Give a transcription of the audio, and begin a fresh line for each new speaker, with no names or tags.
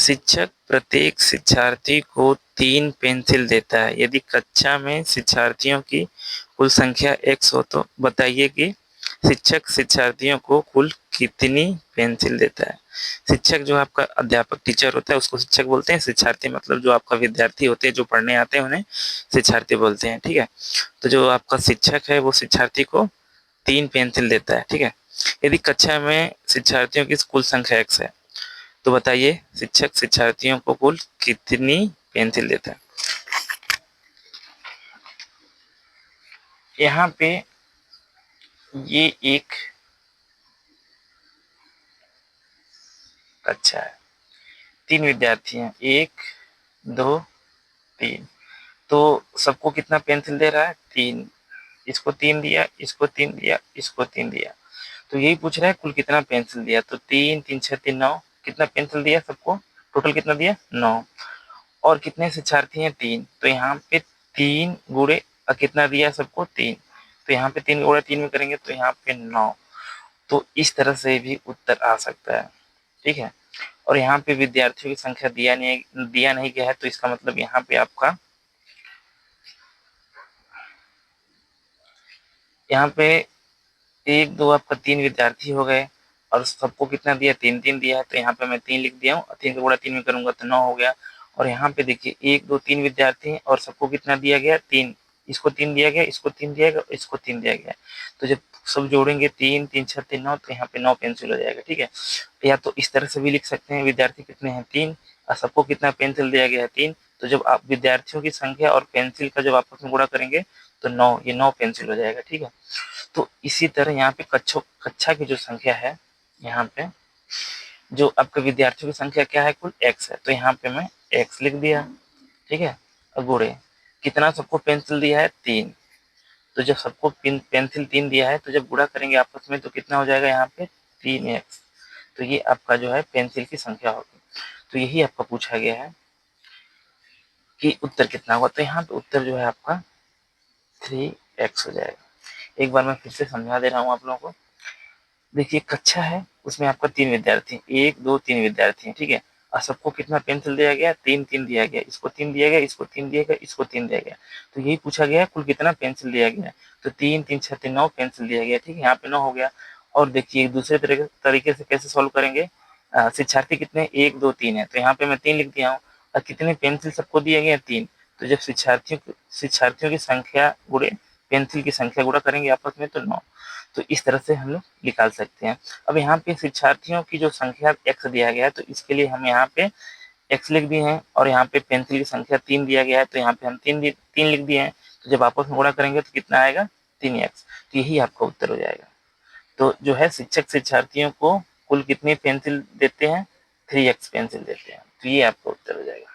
शिक्षक प्रत्येक शिक्षार्थी को 3 पेंसिल देता है। यदि कक्षा में शिक्षार्थियों की कुल संख्या x हो तो बताइए कि शिक्षक शिक्षार्थियों को कुल कितनी पेंसिल देता है। शिक्षक जो आपका अध्यापक टीचर होता है उसको शिक्षक बोलते हैं। शिक्षार्थी मतलब जो आपका विद्यार्थी होते हैं, जो पढ़ने आते हैं, उन्हें शिक्षार्थी बोलते हैं। ठीक है, तो जो आपका शिक्षक है वो शिक्षार्थी को 3 पेंसिल देता है। ठीक है, यदि कक्षा में शिक्षार्थियों की कुल संख्या x है तो बताइए शिक्षक शिक्षार्थियों को कुल कितनी पेंसिल देता है। यहाँ पे ये एक कक्षा है, 3 विद्यार्थी हैं, 1 2 3। तो सबको कितना पेंसिल दे रहा है? 3। इसको 3 दिया, इसको 3 दिया, इसको 3 दिया। तो यही पूछ रहा है कुल कितना पेंसिल दिया। तो 3 3 6 3 9, कितना पेंसिल दिया सबको? टोटल कितना दिया? 9। और कितने शिक्षार्थी हैं? 3। तो यहाँ पे 3 गुणे कितना दिया सबको? 3। तो यहाँ पे 3 गुणे 3 में करेंगे तो यहाँ पे 9। तो इस तरह से भी उत्तर आ सकता है। ठीक है, और यहाँ पे विद्यार्थियों की संख्या दिया नहीं गया है, तो इसका मतलब यहाँ पे आपका यहाँ पे 1 2 आपका 3 विद्यार्थी हो गए और सबको कितना दिया? 3 3 दिया है। तो यहाँ पे मैं 3 लिख दिया हूँ। 3 का गुणा 3 में करूंगा तो 9 हो गया। और यहाँ पे देखिए 1 2 3 विद्यार्थी हैं और सबको कितना दिया गया? 3। इसको 3 दिया गया, इसको 3 दिया गया, इसको 3 दिया गया। तो जब सब जोड़ेंगे 3 3 6 3 9, तो यहाँ पे 9 पेंसिल हो जाएगा। ठीक है, या तो इस तरह से भी लिख सकते हैं, विद्यार्थी कितने हैं? 3 और सबको कितना पेंसिल दिया गया है? 3। तो जब आप विद्यार्थियों की संख्या और पेंसिल का जब आपस में गुणा करेंगे तो 9, ये 9 पेंसिल हो जाएगा। ठीक है, तो इसी तरह यहाँ पे कक्षा की जो संख्या है, यहाँ पे जो आपके विद्यार्थियों की संख्या क्या है? कुल x है। तो यहाँ पे मैं x लिख दिया। ठीक है, और गुणे कितना सबको पेंसिल दिया है? 3। तो जब सबको पेंसिल 3 दिया है तो जब गुणा करेंगे आपस में तो कितना हो जाएगा? यहाँ पे 3x। तो ये आपका जो है पेंसिल की संख्या होगी। तो यही आपका पूछा गया है कि उत्तर कितना होगा। तो यहाँ पे उत्तर जो है आपका 3x हो जाएगा। एक बार मैं फिर से समझा दे रहा हूँ आप लोगों को। देखिए कक्षा है, उसमें आपका 3 विद्यार्थी, 1 2 3 विद्यार्थी हैं। ठीक है, और सबको कितना पेंसिल दिया गया? 3 3 दिया गया। इसको 3 दिया गया, इसको 3 दिया गया, इसको 3 दिया गया। तो यही पूछा गया कुल कितना पेंसिल दिया गया। तो 3 3 6 3 9 पेंसिल दिया गया। ठीक है, यहाँ पे 9 हो गया। और देखिए दूसरे तरीके से कैसे सॉल्व करेंगे। शिक्षार्थी कितने? 1 2 3 है, तो यहाँ पे मैं 3 लिख दिया हूँ। और कितने पेंसिल सबको दिए गए? 3। तो जब शिक्षार्थियों की संख्या गुणे पेंसिल की संख्या गुणा करेंगे आपस में तो 9। तो इस तरह से हम लोग निकाल सकते हैं। अब यहाँ पे शिक्षार्थियों की जो संख्या x दिया गया है, तो इसके लिए हम यहाँ पे x लिख दिए हैं। और यहाँ पे पेंसिल की संख्या 3 दिया गया है, तो यहाँ पे हम 3 लिख दिए हैं। तो जब आपस में गुणा करेंगे तो कितना आएगा? 3x। तो यही आपका उत्तर हो जाएगा। तो जो है शिक्षक शिक्षार्थियों को कुल कितनी पेंसिल देते हैं? 3x पेंसिल देते हैं। तो ये आपका उत्तर हो जाएगा।